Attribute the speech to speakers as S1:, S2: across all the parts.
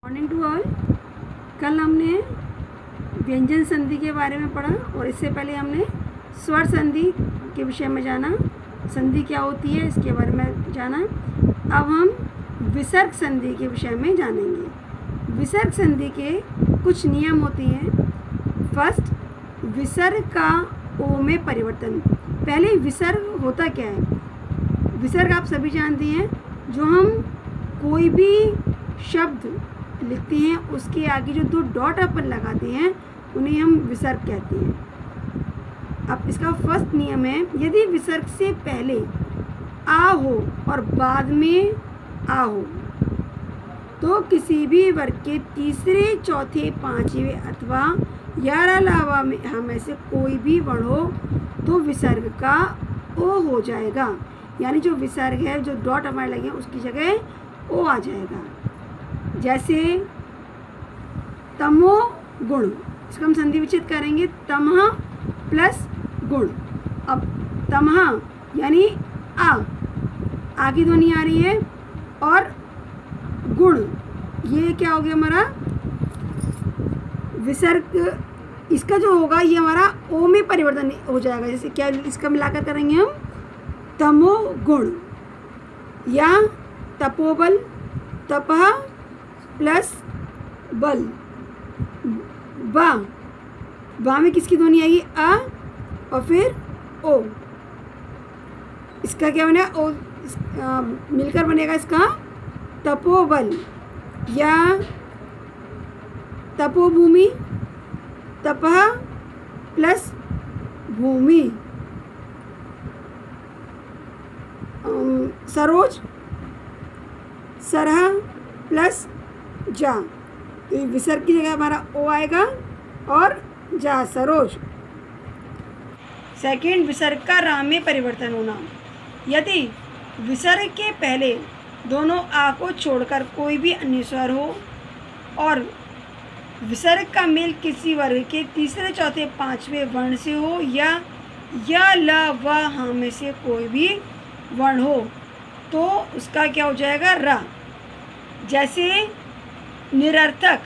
S1: Morning to all. कल हमने व्यंजन संधि के बारे में पढ़ा और इससे पहले हमने स्वर संधि के विषय में जाना, संधि क्या होती है इसके बारे में जाना। अब हम विसर्ग संधि के विषय में जानेंगे। विसर्ग संधि के कुछ नियम होते हैं। फर्स्ट, विसर्ग का ओ में परिवर्तन। पहले विसर्ग होता क्या है? विसर्ग आप सभी जानते हैं, जो हम कोई भी शब्द लिखते हैं उसके आगे जो दो डॉट अपन लगाते हैं उन्हें हम विसर्ग कहते हैं। अब इसका फर्स्ट नियम है, यदि विसर्ग से पहले आ हो और बाद में आ हो तो किसी भी वर्ग के तीसरे, चौथे, पांचवें अथवा 11 अलावा में हमें से कोई भी वर्ण हो तो विसर्ग का ओ हो जाएगा। यानी जो विसर्ग है, जो डॉट हमारे लगे उसकी जगह ओ आ जाएगा। जैसे तमो गुण, इसका हम संधि विच्छेद करेंगे, तमह प्लस गुण। अब तमह यानी आ की ध्वनि आ रही है और गुण, ये क्या हो गया हमारा विसर्ग। इसका जो होगा ये हमारा ओ में परिवर्तन हो जाएगा। जैसे क्या, इसका मिलाकर करेंगे हम तमो गुण या तपोबल, तपह प्लस बल। बा में किसकी ध्वनि आएगी? आ और फिर ओ। इसका क्या बनेगा? ओ मिलकर बनेगा इसका तपोबल या तपोभूमि, तपह प्लस भूमि। सरोज, सरह प्लस जा। तो विसर्ग की जगह हमारा ओ आएगा और जा, सरोज। सेकंड, विसर्ग का रा में परिवर्तन होना। यदि विसर्ग के पहले दोनों आ को छोड़कर कोई भी अन्य स्वर हो और विसर्ग का मेल किसी वर्ग के तीसरे, चौथे, पांचवें वर्ण से हो या ल व ह में से कोई भी वर्ण हो तो उसका क्या हो जाएगा? रा। जैसे निरर्थक,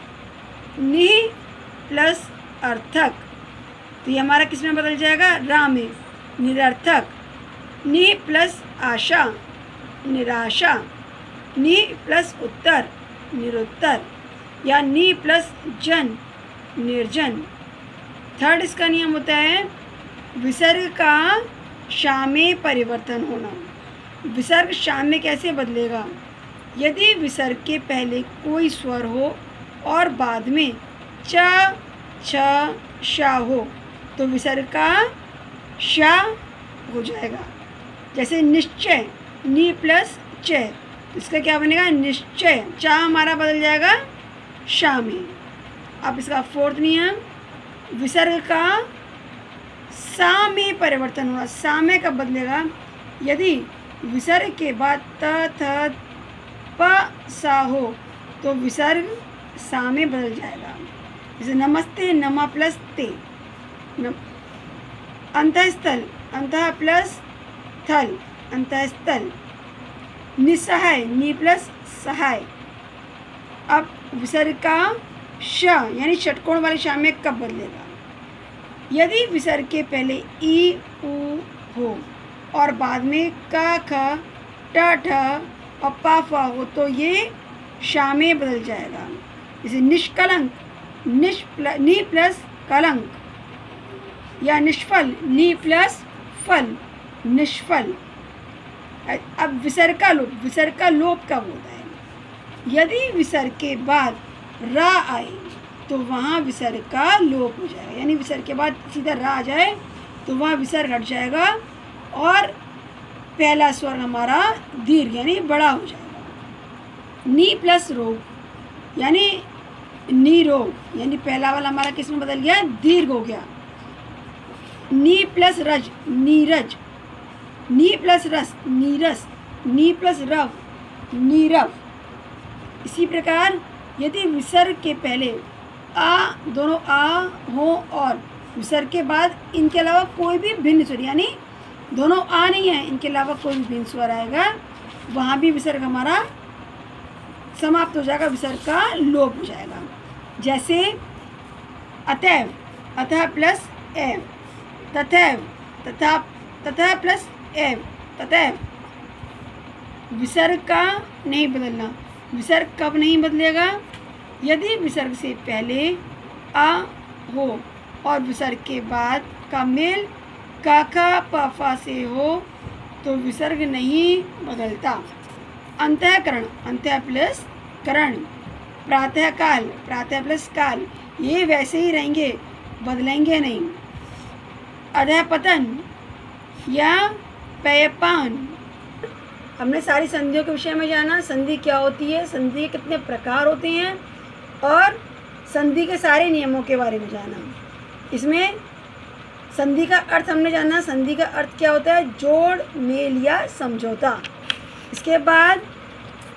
S1: नि प्लस अर्थक, तो ये हमारा किस में बदल जाएगा? रा में। निरर्थक, नि प्लस आशा, निराशा। नि प्लस उत्तर, निरुत्तर। या नि प्लस जन, निर्जन। थर्ड, इसका नियम होता है विसर्ग का शा में परिवर्तन होना। विसर्ग शा में कैसे बदलेगा? यदि विसर्ग के पहले कोई स्वर हो और बाद में च, छ, शा हो तो विसर्ग का शा हो जाएगा। जैसे निश्चय, नि प्लस च, इसका क्या बनेगा? निश्चय। चा हमारा बदल जाएगा शा में। अब इसका फोर्थ नियम, विसर्ग का सा में परिवर्तन हुआ। सा में कब बदलेगा? यदि विसर्ग के बाद त, थ, प, सा हो तो विसर्ग सा में बदल जाएगा। जैसे नमस्ते, नमा प्लस ते। अंतःस्थल, अंतः प्लस थल, अंतःस्थल। निसहाय, नि प्लस सहाय। अब विसर्ग का श यानी षटकोण वाले शा में कब बदलेगा? यदि विसर्ग के पहले ई, उ हो और बाद में क, ख, ट, ठ और प, फ हो तो ये शा में बदल जाएगा। जैसे निष्कलंक, नि प्लस कलंक। या निष्फल, नि प्लस फल, निष्फल। अब विसर्ग का लोप, विसर्ग का लोप कब होता है? यदि विसर्ग के बाद रा आए तो वहाँ विसर्ग का लोप हो जाएगा। यानी विसर्ग के बाद सीधा रा आ जाए तो वहाँ विसर्ग हट जाएगा और पहला स्वर हमारा दीर्घ यानी बड़ा हो जाएगा। नी प्लस रोग यानी नीरोग, यानी पहला वाला हमारा किस में बदल गया? दीर्घ हो गया। नी प्लस रज, नीरज। नी प्लस रस, नीरस। नी प्लस रव, नीरव। इसी प्रकार यदि विसर्ग के पहले आ, दोनों आ हो और विसर्ग के बाद इनके अलावा कोई भी भिन्न स्वर, यानी दोनों आ नहीं है, इनके अलावा कोई भी भिन्न स्वर आएगा, वहाँ भी विसर्ग हमारा समाप्त हो जाएगा, विसर्ग का लोप हो जाएगा। जैसे अतएव, अतः प्लस एव, तथैव, तथा, तथा प्लस एव, तथैव। विसर्ग का नहीं बदलना। विसर्ग कब नहीं बदलेगा? यदि विसर्ग से पहले आ हो और विसर्ग के बाद का मेल का खा पफा से हो तो विसर्ग नहीं बदलता। अंतःकरण, अंतः प्लस करण, प्रातःकाल, प्रातः प्लस काल, ये वैसे ही रहेंगे, बदलेंगे नहीं। अधःपतन या पेयपान। हमने सारी संधियों के विषय में जाना, संधि क्या होती है, संधि के कितने प्रकार होते हैं और संधि के सारे नियमों के बारे में जाना। इसमें संधि का अर्थ हमने जाना, संधि का अर्थ क्या होता है, जोड़, मेल या समझौता। इसके बाद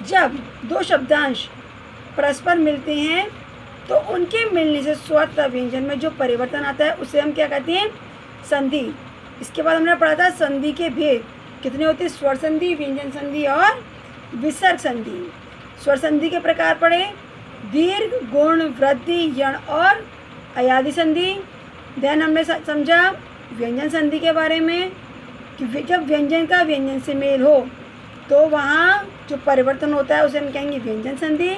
S1: जब दो शब्दांश परस्पर मिलते हैं तो उनके मिलने से स्वर तथा व्यंजन में जो परिवर्तन आता है उसे हम क्या कहते हैं, संधि। इसके बाद हमने पढ़ा था संधि के भेद कितने होते हैं, स्वर संधि, व्यंजन संधि और विसर्ग संधि। स्वर संधि के प्रकार पढ़े, दीर्घ, गुण, वृद्धि, यण और अयादि संधि। देन हमने समझा व्यंजन संधि के बारे में कि जब व्यंजन का व्यंजन से मेल हो तो वहाँ जो परिवर्तन होता है उसे हम कहेंगे व्यंजन संधि।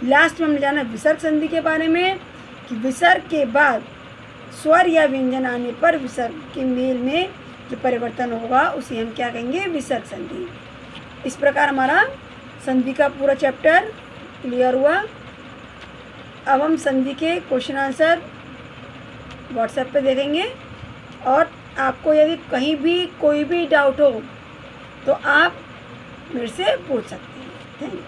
S1: लास्ट में हमने जाना विसर्ग संधि के बारे में कि विसर्ग के बाद स्वर या व्यंजन आने पर विसर्ग के मेल में जो परिवर्तन होगा उसे हम क्या कहेंगे, विसर्ग संधि। इस प्रकार हमारा संधि का पूरा चैप्टर क्लियर हुआ। अब हम संधि के क्वेश्चन आंसर व्हाट्सएप पे देखेंगे और आपको यदि कहीं भी कोई भी डाउट हो तो आप मेरे से पूछ सकते हैं। Thank you.